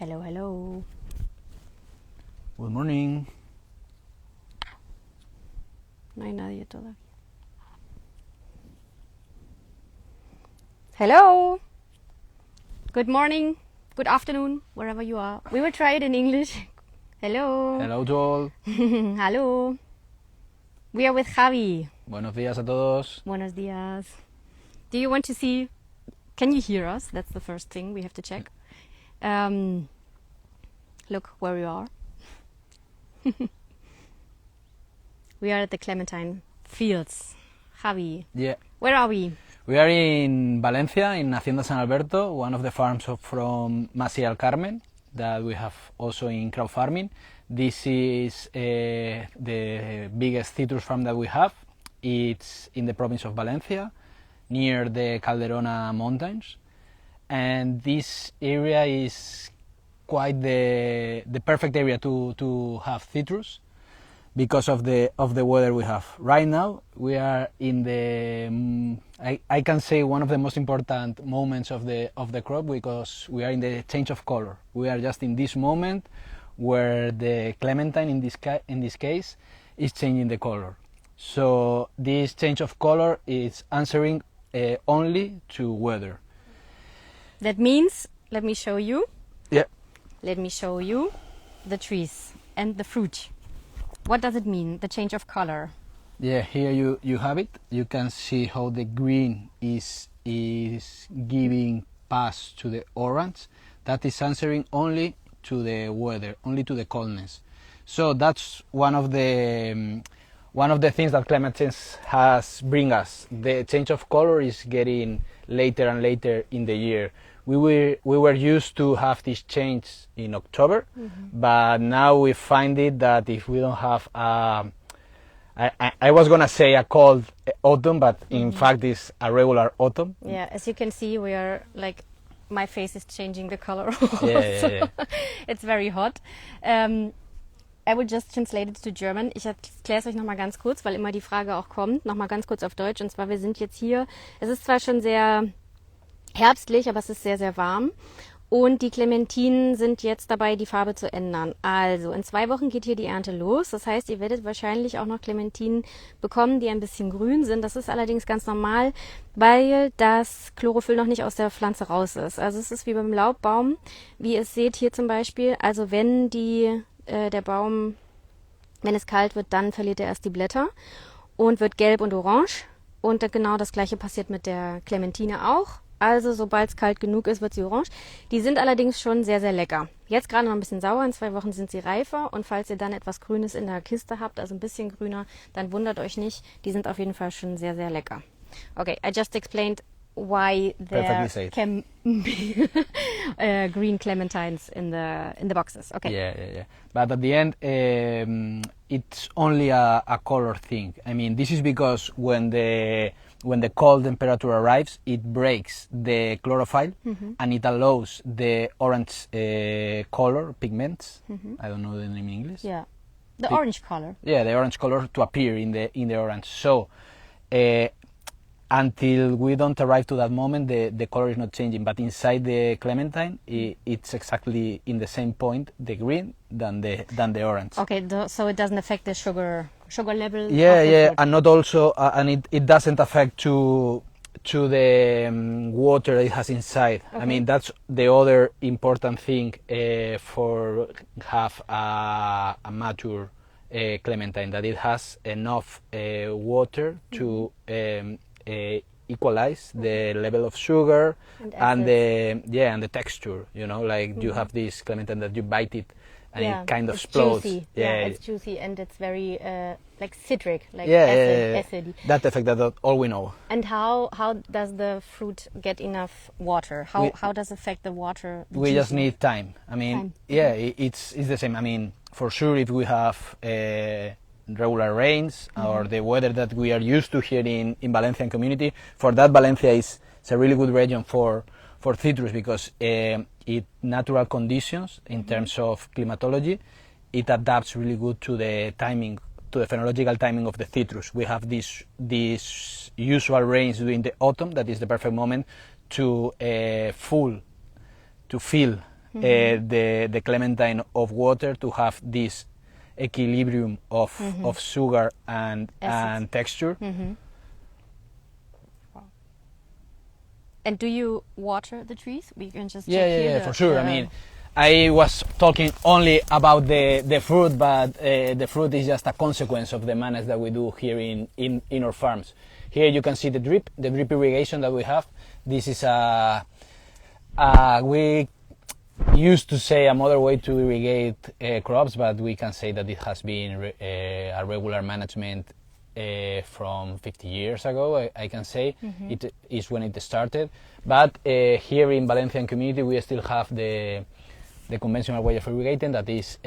Hello, hello. Good morning. No hay nadie todavía. Hello. Good morning. Good afternoon, wherever you are. We will try it in English. Hello. Hello to all. Hello. We are with Javi. Buenos días a todos. Buenos días. Do you want to see? Can you hear us? That's the first thing we have to check. Look where we are. We are at the clementine fields. Javi. Yeah. Where are we? We are in Valencia, in Hacienda San Alberto, one of the farms from Masia Carmen that we have also in CrowdFarming. This is the biggest citrus farm that we have. It's in the province of Valencia, near the Calderona Mountains. And this area is quite the perfect area to have citrus because of the weather we have. Right now we are in the I can say one of the most important moments of the crop, because we are in the change of color. We are just in this moment where the clementine in this case is changing the color. So this change of color is answering only to weather. That means, let me show you. Yeah. Let me show you the trees and the fruit. What does it mean, the change of color? Yeah, here you have it. You can see how the green is giving pass to the orange. That is answering only to the weather, only to the coldness. So that's one of the things that climate change has bring us. The change of color is getting later and later in the year. We were used to have this change in October, but now we find it that if we don't have I was gonna say a cold autumn, but in fact it's a regular autumn. Yeah, as you can see, we are like, my face is changing the color. Yeah. It's very hot. I will just translate it to German. Ich erkläre es euch nochmal ganz kurz, weil immer die Frage auch kommt. Nochmal ganz kurz auf Deutsch. Und zwar, wir sind jetzt hier. Es ist zwar schon sehr herbstlich, aber es ist sehr, sehr warm. Und die Clementinen sind jetzt dabei, die Farbe zu ändern. Also, in 2 Wochen geht hier die Ernte los. Das heißt, ihr werdet wahrscheinlich auch noch Clementinen bekommen, die ein bisschen grün sind. Das ist allerdings ganz normal, weil das Chlorophyll noch nicht aus der Pflanze raus ist. Also es ist wie beim Laubbaum, wie ihr es seht hier zum Beispiel. Also wenn der Baum, wenn es kalt wird, dann verliert er erst die Blätter und wird gelb und orange. Und genau das gleiche passiert mit der Clementine auch. Also sobald es kalt genug ist, wird sie orange. Die sind allerdings schon sehr, sehr lecker. Jetzt gerade noch ein bisschen sauer, in 2 Wochen sind sie reifer. Und falls ihr dann etwas Grünes in der Kiste habt, also ein bisschen grüner, dann wundert euch nicht. Die sind auf jeden Fall schon sehr, sehr lecker. Okay, I just explained why there can be green clementines in the boxes. Okay. Yeah. But at the end, it's only a color thing. I mean, this is because when the cold temperature arrives, it breaks the chlorophyll and it allows the orange color pigments. I don't know the name in English. Yeah, the orange color. Yeah, the orange color to appear in the orange. So until we don't arrive to that moment, the color is not changing. But inside the clementine, it's exactly in the same point, the green, than the orange. Okay, so it doesn't affect the sugar level. Yeah, and not also, and it doesn't affect to the water it has inside. Okay. I mean, that's the other important thing for have a mature clementine, that it has enough water to equalize the level of sugar and the texture. You know, like you have this clementine that you bite it and it kind of explodes. Juicy. Yeah, it's juicy and it's very like citric, like acid. That effect, that all we know. And how does the fruit get enough water? How does it affect the water? We just need time. I mean, it's the same. I mean, for sure, if we have regular rains or the weather that we are used to here in Valencian community, for that Valencia is a really good region for citrus, because it natural conditions in terms of climatology, it adapts really good to the timing, to the phenological timing of the citrus. We have these usual rains during the autumn, that is the perfect moment to fill the clementine of water to have this equilibrium of sugar and texture. And do you water the trees? We can just check Yeah, for sure. I mean, I was talking only about the fruit, but the fruit is just a consequence of the manage that we do here in our farms. Here you can see the drip irrigation that we have. This is we used to say a modern way to irrigate crops, but we can say that it has been a regular management from 50 years ago, I can say. It is when it started. But here in Valencian community, we still have the conventional way of irrigating, that is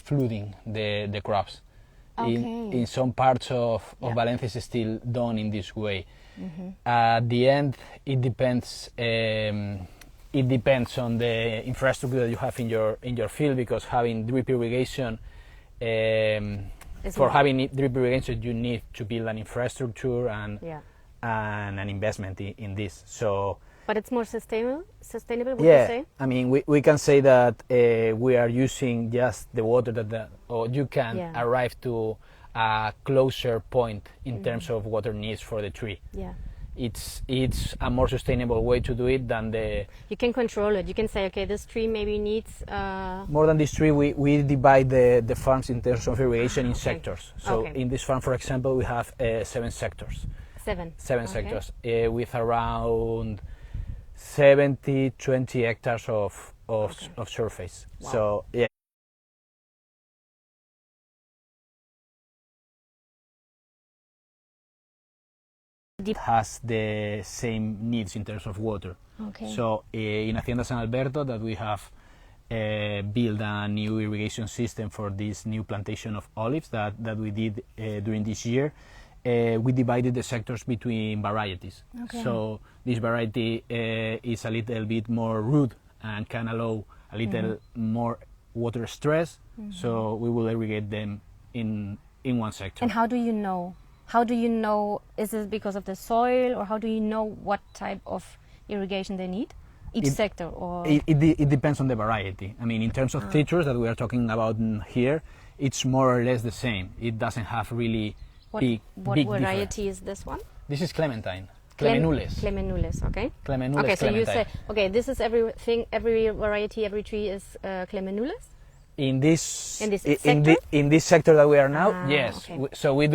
flooding the crops. In some parts of Valencia is still done in this way. At the end, it depends. It depends on the infrastructure that you have in your field, because having drip irrigation, having drip irrigation, you need to build an infrastructure and an investment in this. So. But it's more sustainable, would you say? I mean, we can say that we are using just the water or you can arrive to a closer point in terms of water needs for the tree. Yeah. It's a more sustainable way to do it than the... You can control it. You can say, okay, this tree maybe needs... More than this tree, we divide the farms in terms of irrigation in sectors. So in this farm, for example, we have 7 sectors. Seven sectors with around 20 hectares of surface. Wow. So yeah. It has the same needs in terms of water. So in Hacienda San Alberto, that we have built a new irrigation system for this new plantation of olives that we did during this year. We divided the sectors between varieties. So this variety is a little bit more root and can allow a little more water stress. So we will irrigate them in one sector. And how do you know? How do you know? Is it because of the soil, or how do you know what type of irrigation they need? Each sector, or it depends on the variety. I mean, in terms of citrus that we are talking about here, it's more or less the same. It doesn't have really what big variety difference. is this one? This is clementine. Clemenules. Clemenules, okay. Clemenules, okay, so clementine. you say, okay, this is everything, every variety, every tree is Clemenules? In this sector? In this sector that we are now, yes. Okay. So we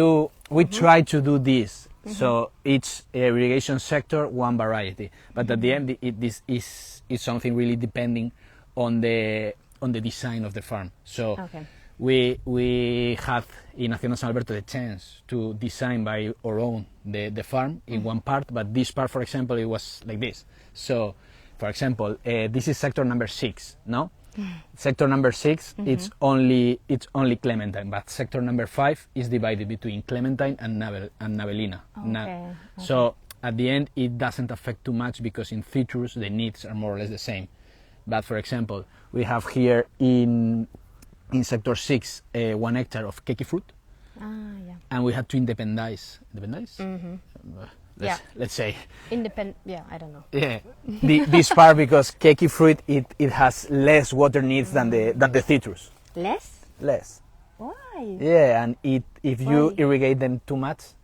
try to do this. So each irrigation sector, one variety. But at the end, this is something really depending on the design of the farm. So we had in Hacienda San Alberto the chance to design by our own the farm in one part, but this part, for example, it was like this. So, for example, this is sector number 6, no? Sector number 6, it's only clementine, but sector number 5 is divided between clementine and navelina. So at the end, it doesn't affect too much, because in citrus the needs are more or less the same. But for example, we have here in sector 6 1 hectare of kaki fruit, and we had to independize. Let's say independent. Yeah, I don't know. Yeah, this part, because kaki fruit it has less water needs than the citrus. Less. Why? Yeah, and if you irrigate them too much.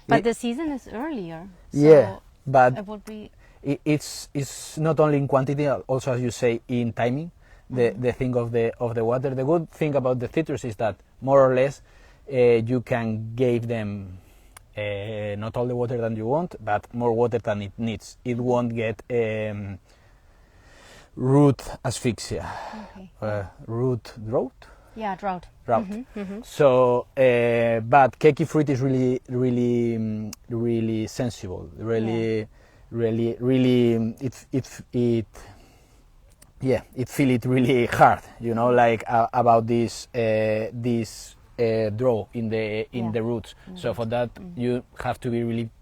But the season is earlier. So yeah, but it would be. It's not only in quantity, also, as you say, in timing. The thing of the water. The good thing about the citrus is that more or less you can give them not all the water that you want, but more water than it needs. It won't get root asphyxia, root drought. Yeah, drought. So, but kaki fruit is really sensible. Really, it feel it really hard. You know, like about this draw in the roots. So for that you have to be really picky.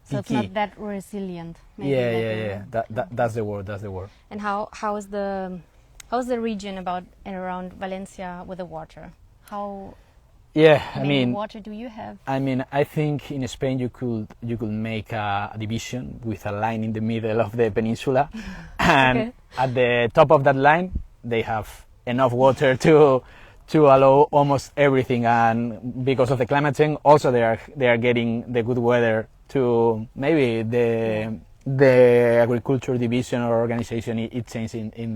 So it's not that resilient. Maybe that's the word. And how is the region around Valencia with the water? How many water do you have? I mean, I think in Spain you could make a division with a line in the middle of the peninsula, and at the top of that line they have enough water to allow almost everything, and because of the climate change, also they are getting the good weather to maybe the agriculture division or organization it changed in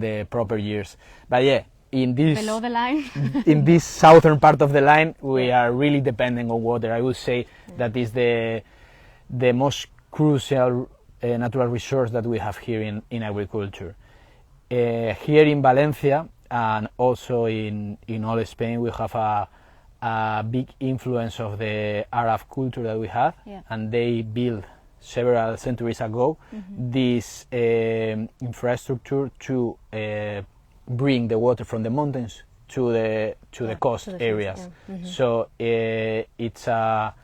the proper years. But yeah, in this below the line, in this southern part of the line, we are really dependent on water. I would say that is the most crucial natural resource that we have here in agriculture. Here in Valencia and also in all Spain, we have a big influence of the Arab culture that we have, and they built several centuries ago this infrastructure to bring the water from the mountains to the coast areas. So it's a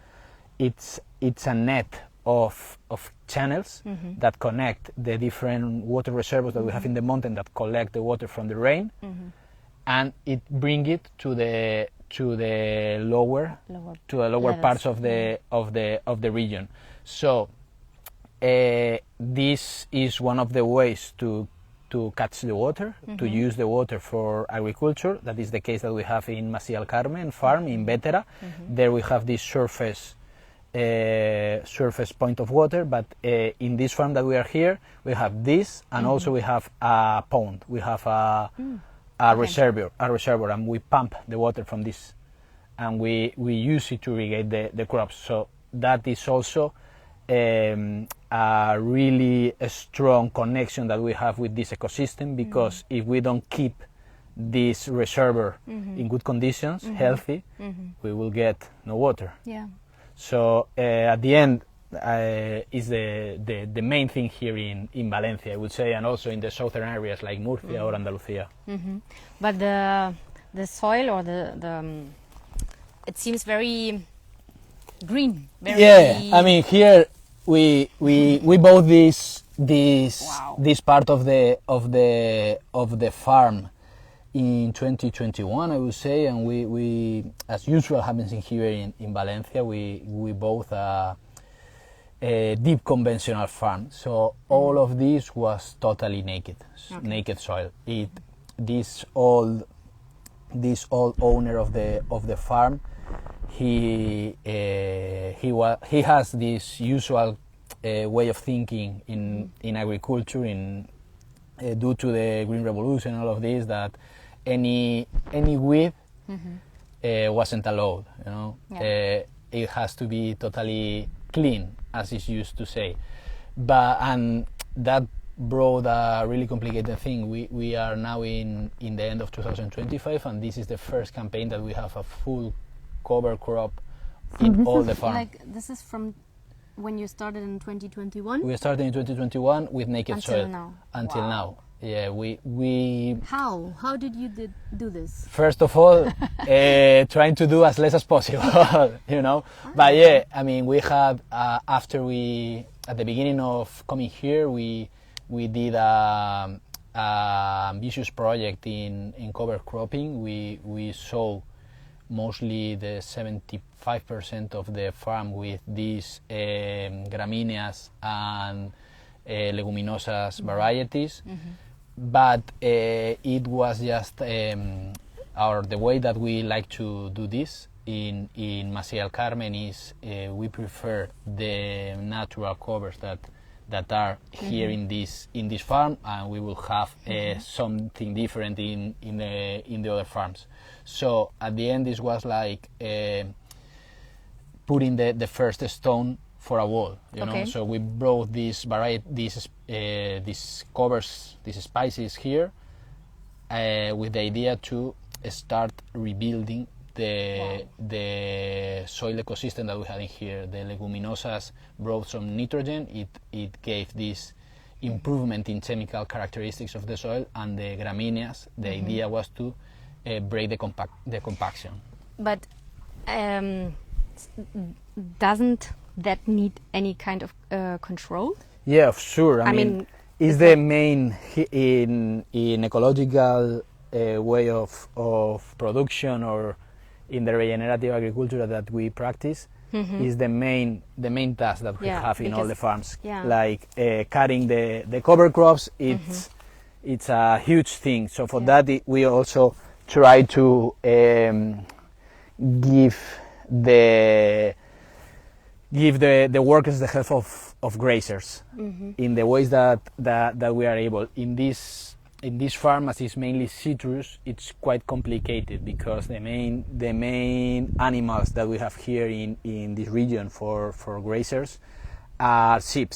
net of channels that connect the different water reservoirs that we have in the mountain that collect the water from the rain, and it bring it to the lower parts of the region. So this is one of the ways to catch the water, to use the water for agriculture. That is the case that we have in Masia del Carmen farm in Bétera. There we have this surface point of water, but in this farm that we are here, we have this, and also we have a pond. We have a reservoir, and we pump the water from this, and we use it to irrigate the crops. So that is also a really strong connection that we have with this ecosystem, because if we don't keep this reservoir in good conditions, healthy, we will get no water. So at the end is the main thing here in Valencia, I would say, and also in the southern areas like Murcia or Andalusia. But the soil or the it seems very green. I mean, here we bought this part of the farm in 2021, I would say, and we as usual happens in here in Valencia, we bought a deep conventional farm. So all of this was totally naked soil. This old owner of the farm, he has this usual way of thinking in agriculture due to the Green Revolution, all of this, that any weed wasn't allowed. It has to be totally clean, as is used to say. And that brought a really complicated thing. We are now in the end of 2025, and this is the first campaign that we have a full cover crop in all the farm. This is from when you started in 2021? We started in 2021 with naked soil. Until now. Yeah, we. How did you do this? First of all, trying to do as less as possible, But yeah, I mean, we had at the beginning of coming here, we did a ambitious project in cover cropping. We sow mostly the 75% of the farm with these gramíneas and leguminosas varieties. But it was just the way that we like to do this in Masia del Carmen is we prefer the natural covers that are here in this farm, and we will have something different in the other farms. So at the end, this was like putting the first stone for a wall, you know. So we brought these covers, these spices here, with the idea to start rebuilding the soil ecosystem that we had in here. The leguminosas brought some nitrogen. It gave this improvement in chemical characteristics of the soil, and the gramíneas, the idea was to break the compaction. But doesn't that need any kind of control? Yeah, sure. I mean, it's the main in ecological way of production, or in the regenerative agriculture that we practice, is the main task that we have in all the farms. Like cutting the cover crops, it's a huge thing. So for that, we also try to give the workers the help of grazers in the ways that we are able. In this farm, as it's mainly citrus, it's quite complicated because the main animals that we have here in this region for grazers are sheep.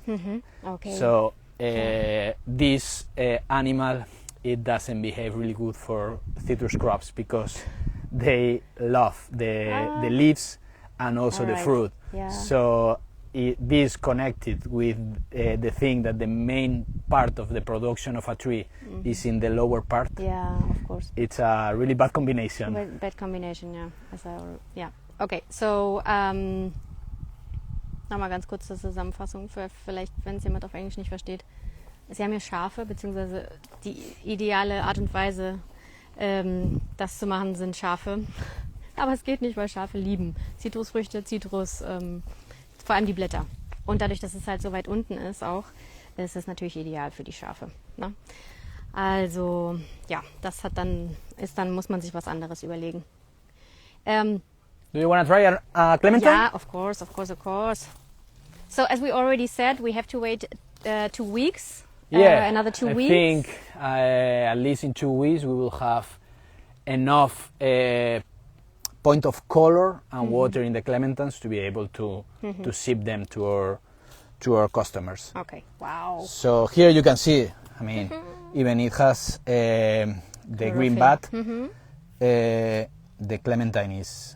Okay. So this animal, it doesn't behave really good for citrus crops because they love the leaves and also the fruit. Yeah. So this connected with the thing that the main part of the production of a tree is in the lower part. Yeah, of course. It's a really bad combination. Bad combination, ja. Okay, so nochmal ganz kurz zur Zusammenfassung, für vielleicht, wenn es jemand auf Englisch nicht versteht. Sie haben hier Schafe, beziehungsweise die ideale Art und Weise, das zu machen, sind Schafe. Aber es geht nicht, weil Schafe lieben Zitrusfrüchte, Zitrus, vor allem die Blätter. Und dadurch, dass es halt so weit unten ist auch, ist es natürlich ideal für die Schafe. Ne? Also, ja, das hat dann muss man sich was anderes überlegen. Do you want to try a clementine? Yeah, of course. So, as we already said, we have to wait 2 weeks. Another 2 weeks. I think at least in 2 weeks we will have enough point of color and water in the clementines to be able to ship them to our customers. Okay. Wow. So here you can see, I mean, even it has the green bud. The clementine is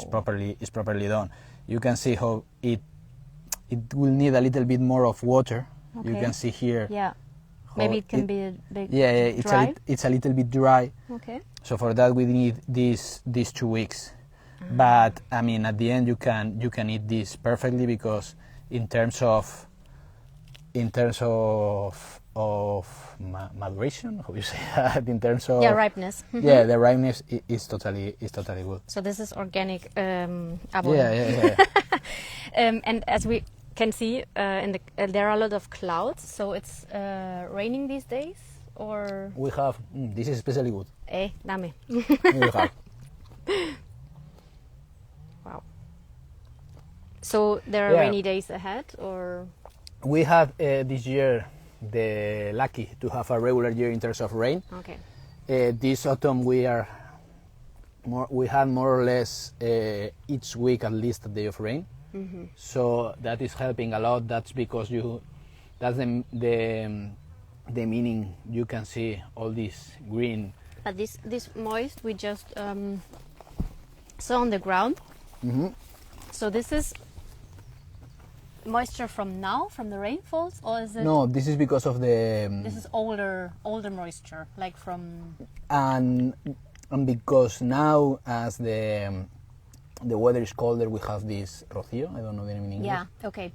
properly done. You can see how it will need a little bit more of water. Okay. You can see here. Yeah. Maybe it can be a bit dry. It's a little bit dry. Okay. So for that we need these 2 weeks. But I mean, at the end you can eat this perfectly because in terms of maduration, how you say that? In terms of ripeness. Yeah, the ripeness is totally good. So this is organic abono. Yeah. And as we can see, there are a lot of clouds. So it's raining these days, or we have. This is especially good. Dame. We have. Wow. So there are rainy days ahead, or we have this year the lucky to have a regular year in terms of rain. Okay. This autumn we had more or less each week at least a day of rain. So that is helping a lot. That's because that's the meaning. You can see all this green. But this moist we just saw on the ground. So this is moisture from the rainfalls, or is it? No, this is because of the. This is older moisture, like from. And because now as the weather is colder, we have this rocío. I don't know the name in English. Yeah. Okay.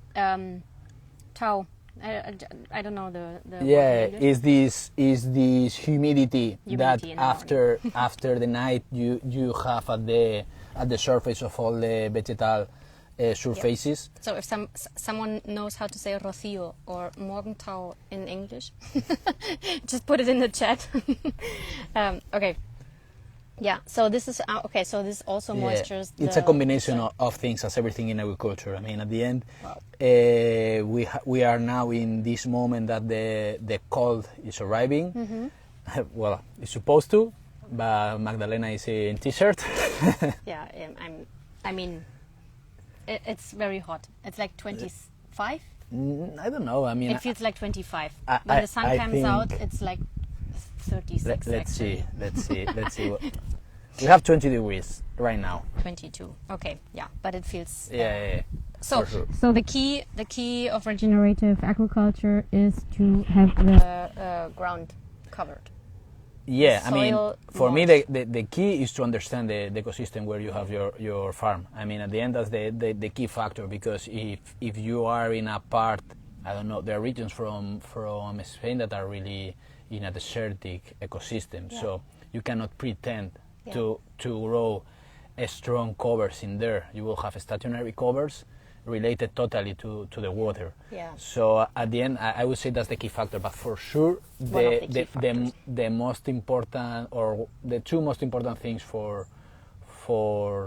Tau. I don't know the. Yeah, is this humidity that after the night you have at the surface of all the vegetal surfaces. Yep. So if someone knows how to say rocío or morgentau in English, just put it in the chat. Okay. Yeah, so this is So this also moistures. It's a combination of things, as everything in agriculture. I mean, at the end, we are now in this moment that the cold is arriving. Well, it's supposed to, but Magdalena is in t-shirt. Yeah, I mean, it's very hot. It's like 25. I don't know. I mean, it feels like 25. When the sun comes out, it's like 36. Let's see. We have 20 degrees right now. 22. Okay, yeah, but it feels. Yeah. So, sure. So the key of regenerative agriculture is to have the ground covered. Yeah, I mean, for me, moist. the key is to understand the ecosystem where you have your farm. I mean, at the end, that's the key factor, because if you are in a part, I don't know, there are regions from Spain that are really in a desertic ecosystem, so you cannot pretend to grow strong covers in there. You will have stationary covers, related totally to the water. Yeah. So at the end, I would say that's the key factor. But for sure, the most important, or the two most important things for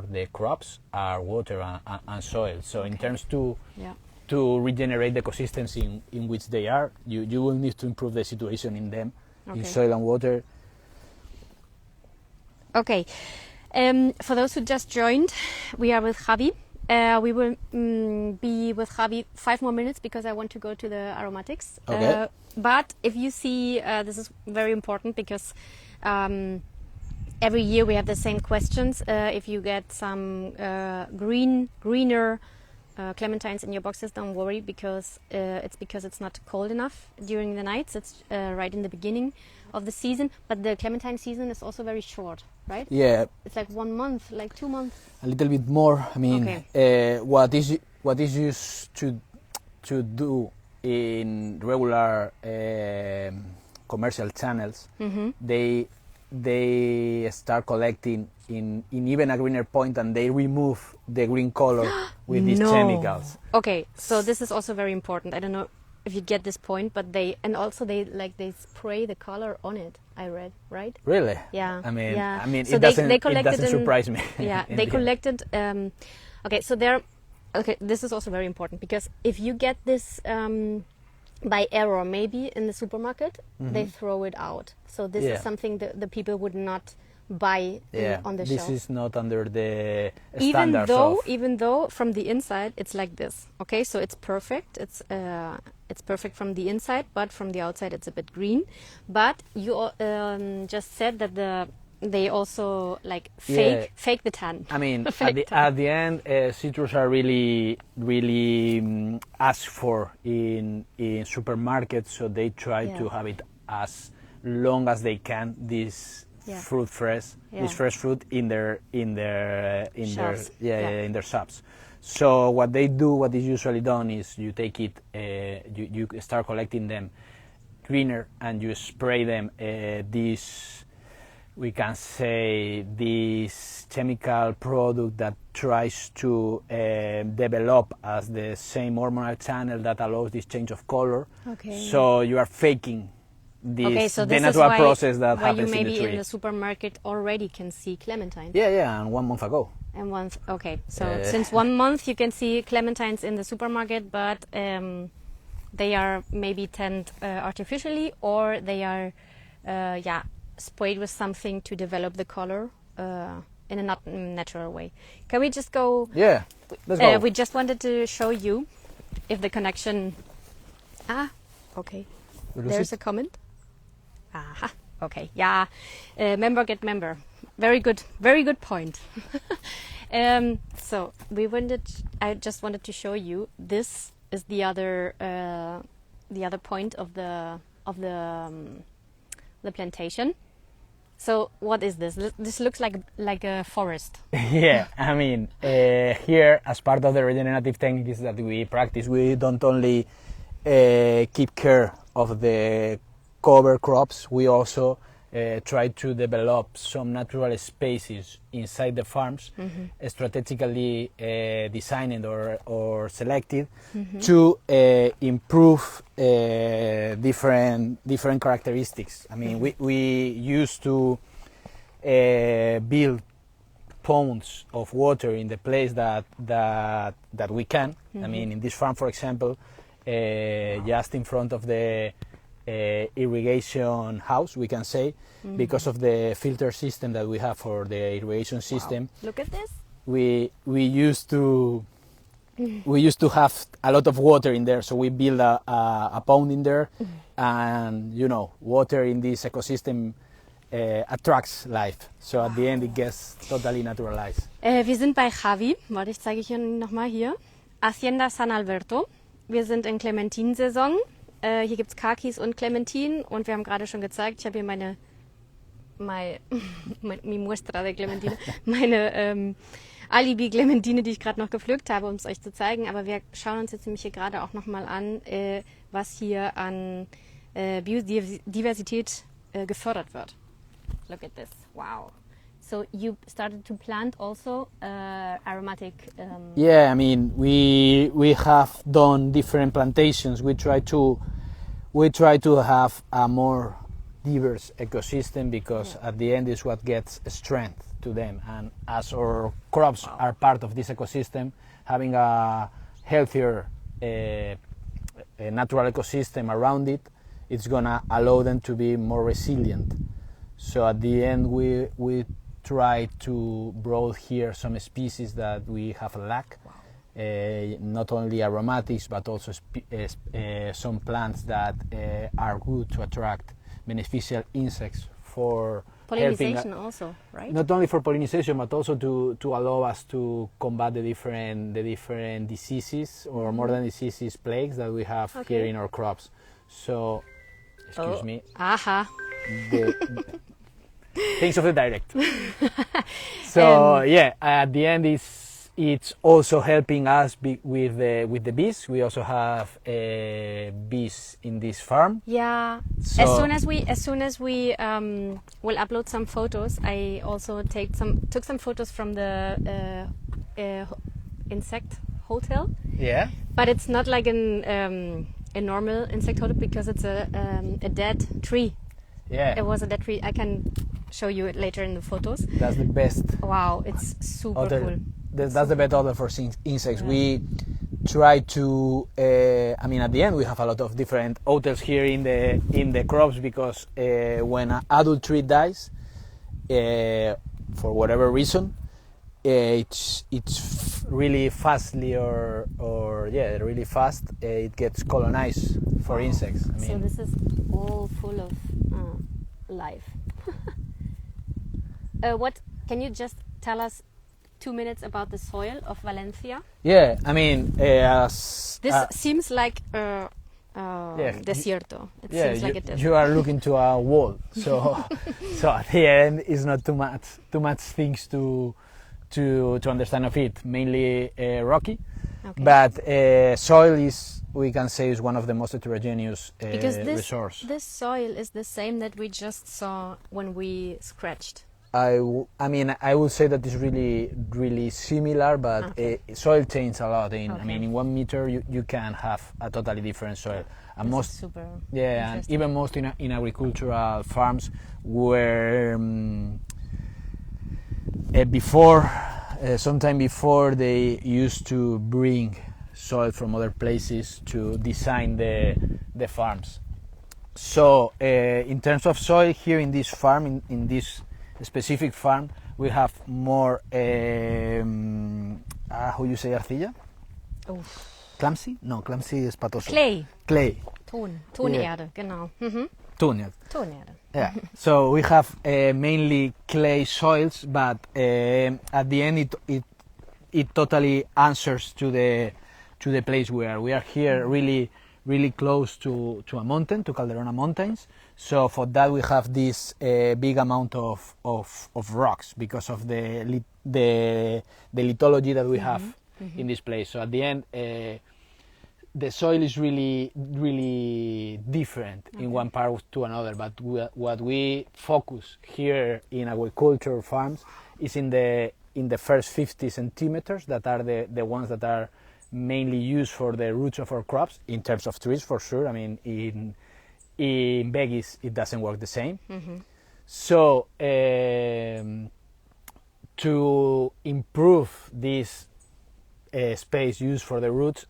the crops are water and soil. So in terms to regenerate the ecosystems in which they are, you will need to improve the situation in them, in soil and water. Okay. For those who just joined, we are with Javi. We will be with Javi 5 more minutes because I want to go to the aromatics. Okay. But if you see, this is very important because every year we have the same questions. If you get some greener clementines in your boxes, don't worry because it's not cold enough during the nights. It's right in the beginning of the season. But the clementine season is also very short, right? Yeah. It's like 1 month, like 2 months. A little bit more. I mean, what is used to do in regular commercial channels, they start collecting in even a greener point, and they remove the green color with these chemicals. Okay, so this is also very important. I don't know if you get this point, but they spray the color on it. I read, right? Really? Yeah. I mean, so it doesn't surprise me. Yeah, they collected. Okay, so they're okay. This is also very important because if you get this by error, maybe in the supermarket, they throw it out. So this is something that the people would not buy on the shelf. This is not under the standards even though from the inside it's like this. Okay, so it's perfect. It's perfect from the inside, but from the outside it's a bit green. But you just said that they also like fake the tan. I mean, at the end, citrus are really asked for in supermarkets, so they try to have it as long as they can. This fresh fruit in their shops. So what is usually done is you take it, you start collecting them greener, and you spray them this chemical product that tries to develop as the same hormonal channel that allows this change of color. Okay. So you are faking the natural process that happens in the tree. You maybe in the supermarket already can see clementines. Yeah, and 1 month ago. So since 1 month you can see clementines in the supermarket, but they are maybe tanned artificially, or they are sprayed with something to develop the color in a not natural way. Can we just go? Yeah, let's go. We just wanted to show you if the connection... okay. There's a comment. Aha, okay, yeah. Member get member. Very good point. So I just wanted to show you, this is the other point of the plantation. So what is this? This looks like a forest. Yeah, I mean, here, as part of the regenerative techniques that we practice, we don't only keep care of the cover crops, we also try to develop some natural spaces inside the farms, strategically designed or selected to improve different characteristics. I mean, we used to build ponds of water in the place that we can. I mean, in this farm, for example, just in front of the irrigation house, we can say, because of the filter system that we have for the irrigation system. Wow. Look at this. We used to have a lot of water in there, so we build a pond in there, and water in this ecosystem attracts life. So at the end it gets totally naturalized. Wir sind bei Javi. Warte, ich zeige Ihnen nochmal hier. Hacienda San Alberto. Wir sind in Clementinsaison. Hier gibt es Kakis und Clementinen, und wir haben gerade schon gezeigt, ich habe hier mi muestra de Clementine, meine Alibi-Clementine, die ich gerade noch gepflückt habe, um es euch zu zeigen. Aber wir schauen uns jetzt nämlich hier gerade auch nochmal an, was hier an Biodiversität gefördert wird. Look at this. Wow. So you started to plant also aromatic. Yeah, I mean we have done different plantations. We try to have a more diverse ecosystem because at the end is what gets strength to them. And as our crops are part of this ecosystem, having a healthier natural ecosystem around it, it's gonna allow them to be more resilient. So at the end, we try to brought here some species that we have a lack. Not only aromatics, but also some plants that are good to attract beneficial insects for pollination also, right? Not only for pollination, but also to allow us to combat the different diseases or modern diseases, plagues that we have here in our crops. So, excuse me. Aha. Things of the direct. So yeah, at the end it's also helping us with the bees. We also have bees in this farm. Yeah. So as soon as we will upload some photos, I also took some photos from the insect hotel. Yeah. But it's not like a normal insect hotel because it's a dead tree. Yeah. It was a dead tree. I can show you it later in the photos. That's the best. Wow, it's super cool. That's the best odor for insects. Yeah. We try to. I mean, at the end, we have a lot of different hotels here in the crops because when an adult tree dies, for whatever reason, it's really fastly really fast. It gets colonized for insects. I mean, so this is all full of life. What can you just tell us 2 minutes about the soil of Valencia? Yeah, I mean, this seems like desierto. It seems like a desert. You are looking to a wall, so at the end it's not too much things to understand of it. Mainly rocky, but soil is, we can say, is one of the most heterogeneous resource. This soil is the same that we just saw when we scratched. I mean, I would say that it's really similar, but soil changes a lot. I mean, in 1 meter you can have a totally different soil. And most, and even most in agricultural farms where sometime before they used to bring soil from other places to design the farms. So in terms of soil here in this farm, in this specific farm, we have more how you say arcilla? Clumsy? No, clumsy is patoso. Clay. Tonerde, genau. Tonerde. Yeah. So we have mainly clay soils, but at the end it totally answers to the place where we are here, really close to a mountain, to Calderona Mountains. So for that we have this big amount of rocks because of the lithology that we have in this place. So at the end, the soil is really different in one part to another. But what we focus here in agriculture farms is in the first 50 centimeters that are the ones that are mainly used for the roots of our crops in terms of trees, for sure. I mean, in veggies it doesn't work the same. So to improve this space used for the roots,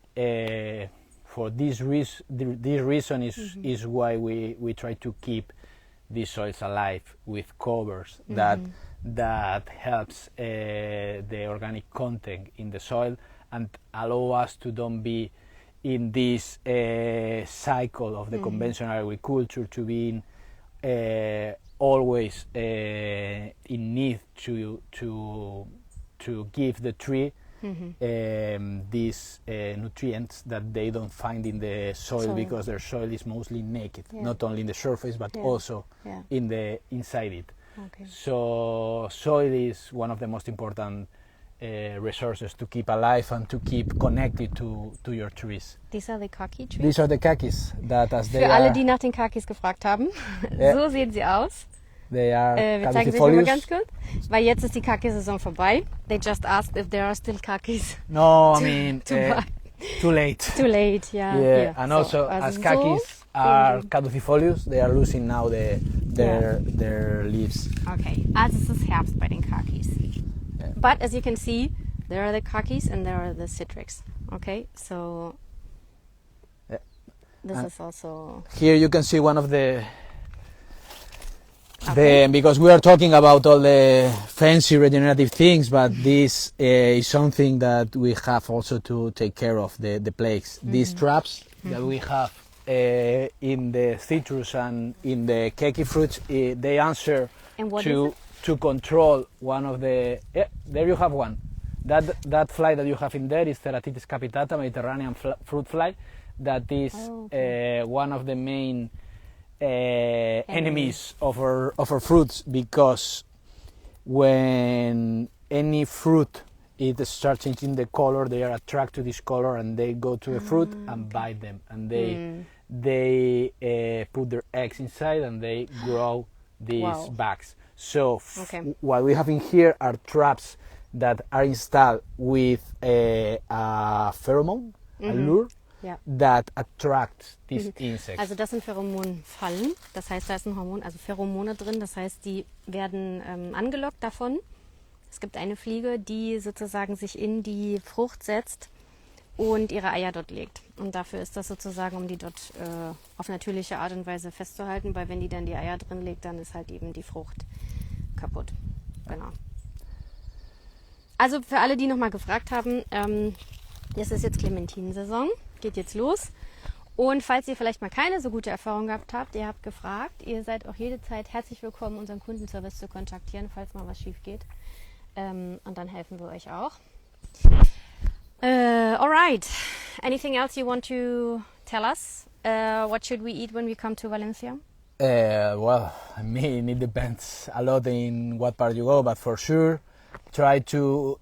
for this reason is why we try to keep these soils alive with covers that helps the organic content in the soil and allow us to don't be in this cycle of the conventional agriculture, to be always in need to give the tree these nutrients that they don't find in the soil because their soil is mostly naked, not only in the surface but also in the inside it. So soil is one of the most important resources to keep alive and to keep connected to your trees. These are the kaki trees? These are the kakis that, as they Für alle, are, die nach den Kakis gefragt haben, so sehen sie aus. They are wir zeigen sich nochmal ganz caducifolius. kurz, weil jetzt ist die Kaki-Saison vorbei. They just asked if there are still kakis. No, I mean, buy. too late. Too late, yeah. Yeah, Hier. and So, also also as so kakis are sehen caducifolius, they are losing now their leaves. wir. Okay, also es ist Herbst bei den Kakis. Yeah. But as you can see, there are the kakis and there are the citrics. Okay, so Yeah. this is also... Here you can see one of the Okay. because we are talking about all the fancy regenerative things, but this is something that we have also to take care of, the plagues. These traps that we have in the citrus and in the kaki fruits, they answer And what is it? to control one of the... Yeah, there you have one. That fly that you have in there is Ceratitis capitata, Mediterranean fruit fly. That is one of the main enemies of our fruits, because when any fruit it starts changing the color, they are attracted to this color and they go to the fruit and bite them, and they put their eggs inside and they grow these bags. So what we have in here are traps that are installed with a pheromone, a lure, that attracts these insects. Also das sind Pheromonfallen, das heißt, da ist ein Hormon, also Pheromone drin, das heißt, die werden angelockt davon. Es gibt eine Fliege, die sozusagen sich in die Frucht setzt und ihre Eier dort legt. Und dafür ist das sozusagen, um die dort auf natürliche Art und Weise festzuhalten, weil wenn die dann die Eier drin legt, dann ist halt eben die Frucht kaputt. Genau. Also für alle, die nochmal gefragt haben, es ist jetzt Clementinensaison, geht jetzt los. Und falls ihr vielleicht mal keine so gute Erfahrung gehabt habt, ihr habt gefragt, ihr seid auch jede Zeit herzlich willkommen, unseren Kundenservice zu kontaktieren, falls mal was schief geht. Und dann helfen wir euch auch. Alright. Anything else you want to tell us? What should we eat when we come to Valencia? Well, I mean, it depends a lot in what part you go, but for sure, try to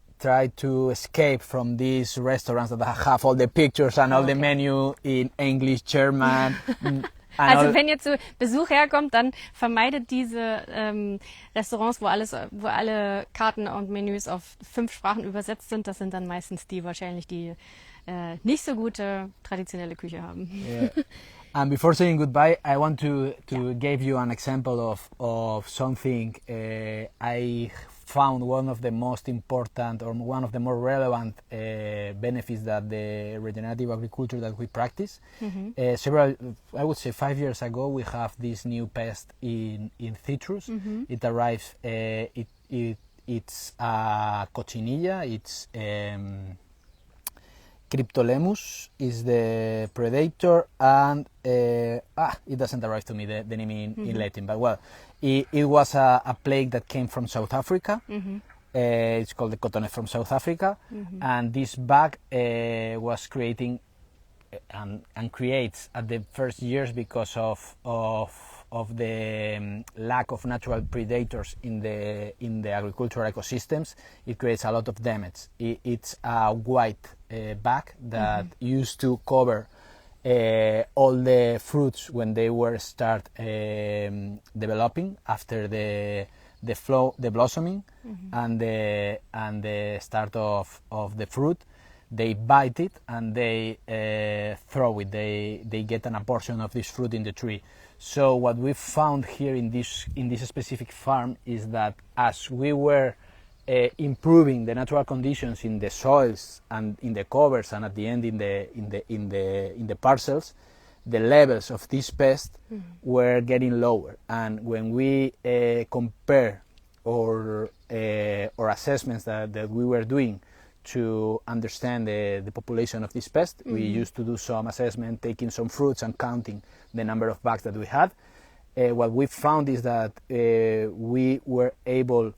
escape from these restaurants that have all the pictures and all the menu in English, German. Also wenn ihr zu Besuch herkommt, dann vermeidet diese Restaurants, wo alle Karten und Menüs auf 5 Sprachen übersetzt sind. Das sind dann meistens die wahrscheinlich, die nicht so gute traditionelle Küche haben. Yeah. And before saying goodbye, I want to give you an example of something I found one of the most important or one of the more relevant benefits that the regenerative agriculture that we practice. I would say 5 years ago, we have this new pest in citrus. It arrives, it's a cochinilla, it's Cryptolemus is the predator, and it doesn't arrive to me the name in Latin, but well, it was a plague that came from South Africa. It's called the cotonet from South Africa, and this bug was creating and creates at the first years because of the lack of natural predators in the agricultural ecosystems. It creates a lot of damage. It's a white bug that used to cover all the fruits when they were start developing after the blossoming and the start of the fruit. They bite it and they throw it. They get a portion of this fruit in the tree. So what we found here in this specific farm is that as we were improving the natural conditions in the soils and in the covers and at the end in the parcels, the levels of this pest were getting lower. And when we compare our assessments that we were doing to understand the population of this pest, we used to do some assessment, taking some fruits and counting the number of bugs that we had. What we found is that we were able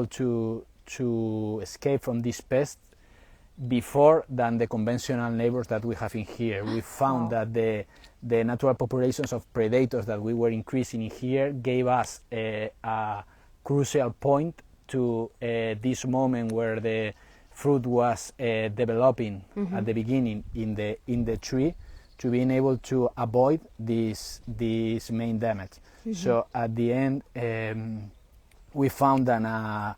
to escape from this pest before than the conventional neighbors that we have in here. We found that the natural populations of predators that we were increasing in here gave us a crucial point to this moment where the fruit was developing at the beginning in the tree, to being able to avoid this main damage. So at the end, we found that an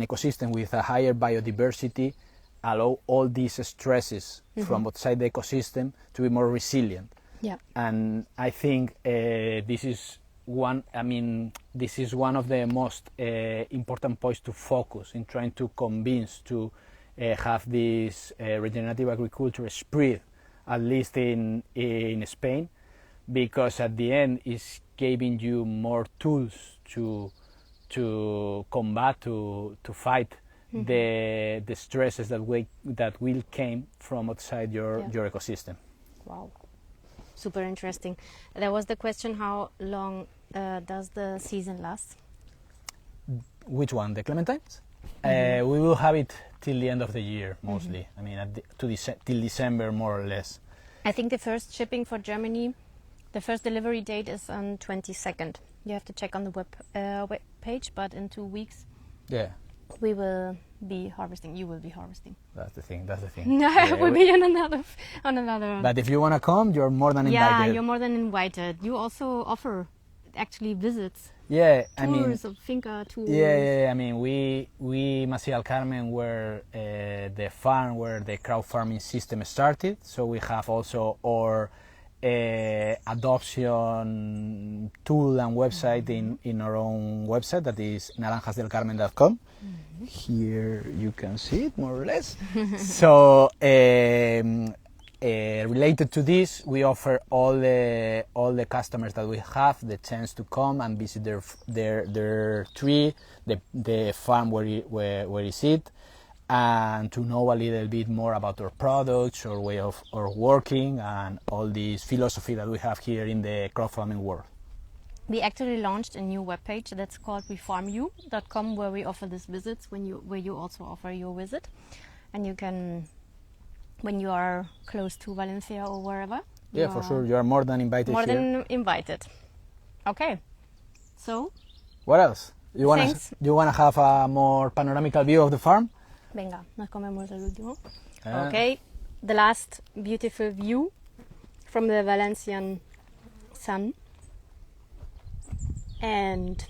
ecosystem with a higher biodiversity allow all these stresses from outside the ecosystem to be more resilient. Yeah. And I think this is one of the most important points to focus in trying to convince to have this regenerative agriculture spread, at least in Spain, because at the end it's giving you more tools to combat, to fight the stresses that will came from outside your ecosystem. Wow. Super interesting. There was the question, how long does the season last? Which one? The clementines? We will have it till the end of the year, mostly. I mean, till December, more or less. I think the first shipping for Germany, the first delivery date is on 22nd. You have to check on the web page, but in 2 weeks, we will be harvesting. You will be harvesting. That's the thing. We'll be on another. But if you want to come, you're more than invited. Yeah, you're more than invited. You also offer actually visits. Yeah, tours of finca tours. Yeah. I mean, we Masia del Carmen were the farm where the CrowdFarming system started. So we have also our adoption tool and website in our own website, that is naranjasdelcarmen.com. Here you can see it more or less. So related to this, we offer all the customers that we have the chance to come and visit their tree, the farm where is it, and to know a little bit more about our products, our way of working, and all this philosophy that we have here in the crowdfarming world. We actually launched a new webpage that's called wefarmyou.com, where we offer these visits, where you also offer your visit, and you can, when you are close to Valencia or wherever. Yeah, for sure. You are more than invited here. More than invited. Okay. So? What else? You wanna have a more panoramical view of the farm? Venga, nos comemos el último. Okay. The last beautiful view from the Valencian sun. And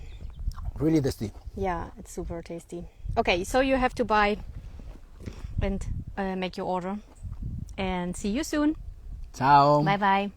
really tasty. Yeah, it's super tasty. Okay, so you have to buy and make your order. And see you soon. Ciao. Bye bye.